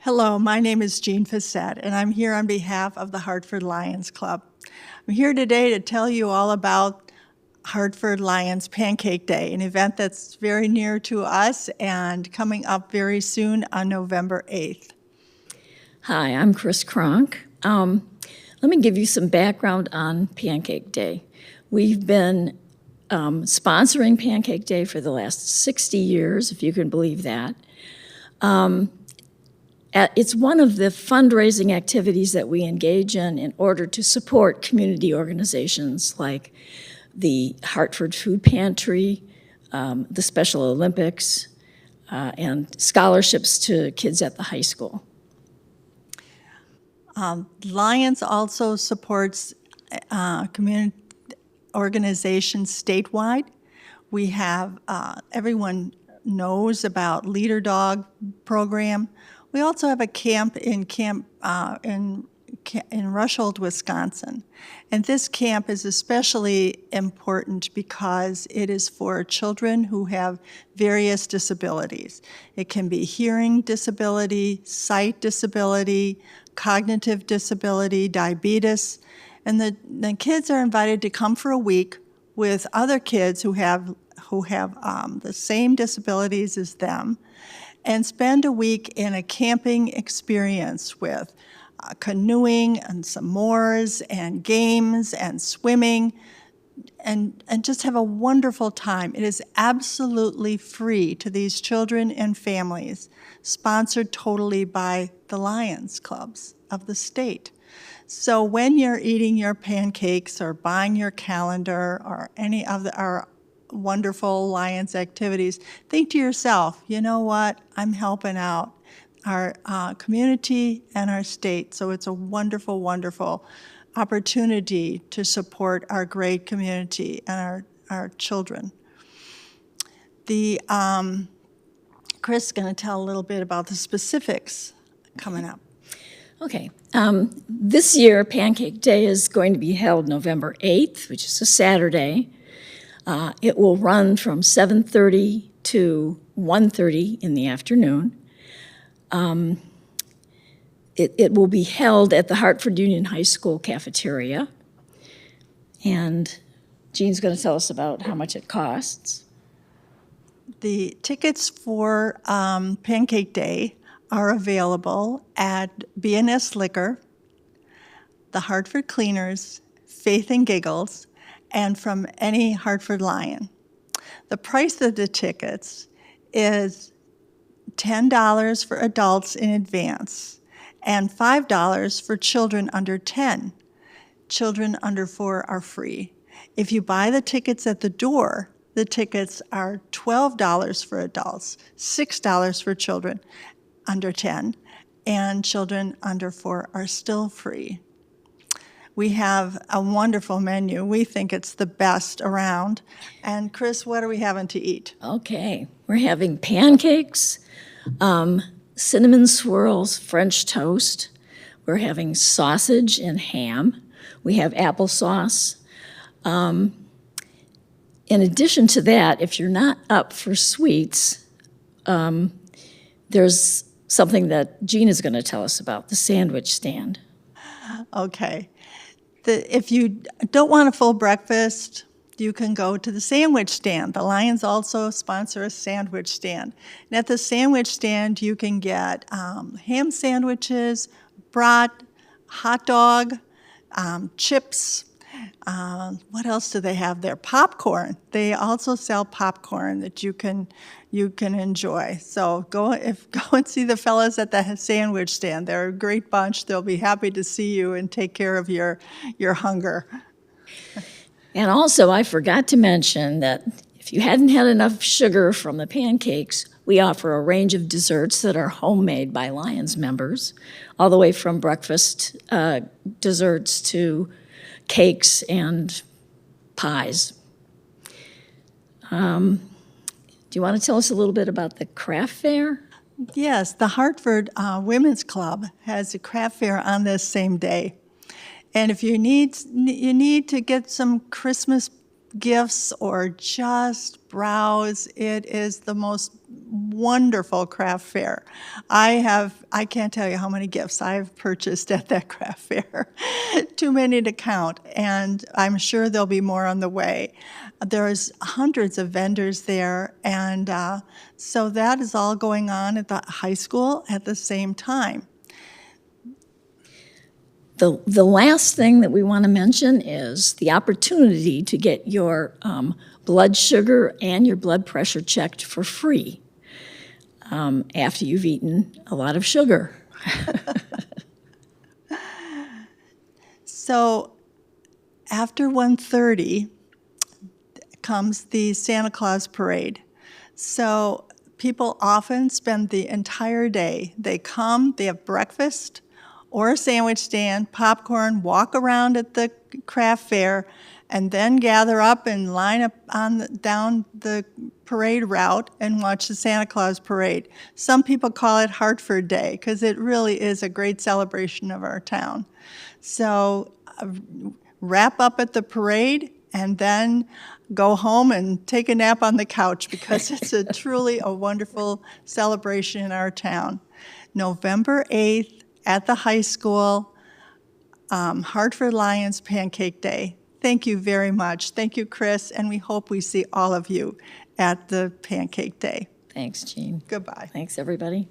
Hello, my name is Jean Facette, and I'm here on behalf of the Hartford Lions Club. I'm here today to tell you all about Hartford Lions Pancake Day, an event that's very near to us and coming up very soon on November 8th. Hi, I'm Chris Kronk. Let me give you some background on Pancake Day. We've been sponsoring Pancake Day for the last 60 years, if you can believe that. It's one of the fundraising activities that we engage in order to support community organizations like the Hartford Food Pantry, the Special Olympics, and scholarships to kids at the high school. Lions also supports community organizations statewide. We have, everyone knows about Leader Dog program. We also have a camp in Rusholt, Wisconsin. And this camp is especially important because it is for children who have various disabilities. It can be hearing disability, sight disability, cognitive disability, diabetes. And the kids are invited to come for a week with other kids who have the same disabilities as them, and spend a week in a camping experience with canoeing and s'mores and games and swimming, and just have a wonderful time. It is absolutely free to these children and families, sponsored totally by the Lions Clubs of the state. So when you're eating your pancakes or buying your calendar or any of our wonderful Lions activities, think to yourself, you know what, I'm helping out our community and our state. So it's a wonderful, wonderful opportunity to support our great community and our children. Chris is going to tell a little bit about the specifics coming up. Okay. This year, Pancake Day is going to be held November 8th, which is a Saturday. It will run from 7:30 to 1:30 in the afternoon. It will be held at the Hartford Union High School cafeteria. And Jean's going to tell us about how much it costs. The tickets for Pancake Day are available at B&S Liquor, the Hartford Cleaners, Faith and Giggles, and from any Hartford Lion. The price of the tickets is $10 for adults in advance and $5 for children under 10. Children under 4 are free. If you buy the tickets at the door, the tickets are $12 for adults, $6 for children under 10, and children under 4 are still free. We have a wonderful menu. We think it's the best around. And Chris, what are we having to eat? Okay. We're having pancakes, cinnamon swirls, French toast. We're having sausage and ham. We have applesauce. In addition to that, if you're not up for sweets, there's something that Jean is going to tell us about, the sandwich stand. Okay. If you don't want a full breakfast, you can go to the sandwich stand. The Lions also sponsor a sandwich stand. And at the sandwich stand, you can get ham sandwiches, brat, hot dog, chips. What else do they have there? Popcorn. They also sell popcorn that you can enjoy. So go and see the fellas at the sandwich stand. They're a great bunch. They'll be happy to see you and take care of your hunger. And also, I forgot to mention that if you hadn't had enough sugar from the pancakes, we offer a range of desserts that are homemade by Lions members, all the way from breakfast desserts to cakes and pies. Do you want to tell us a little bit about the craft fair? Yes, the Hartford Women's Club has a craft fair on this same day. And if you need to get some Christmas gifts or just browse, it is the most wonderful craft fair. I can't tell you how many gifts I've purchased at that craft fair. Too many to count, and I'm sure there'll be more on the way. There's hundreds of vendors there, and so that is all going on at the high school at the same time. The last thing that we want to mention is the opportunity to get your blood sugar and your blood pressure checked for free after you've eaten a lot of sugar. So after 1:30 comes the Santa Claus parade. So people often spend the entire day. They come, they have breakfast or a sandwich stand, popcorn, walk around at the craft fair, and then gather up and line up down the parade route and watch the Santa Claus parade. Some people call it Hartford Day because it really is a great celebration of our town. So wrap up at the parade and then go home and take a nap on the couch because it's truly a wonderful celebration in our town. November 8th at the high school, Hartford Lions Pancake Day. Thank you very much. Thank you, Chris, and we hope we see all of you at the Pancake Day. Thanks, Jean. Goodbye. Thanks, everybody.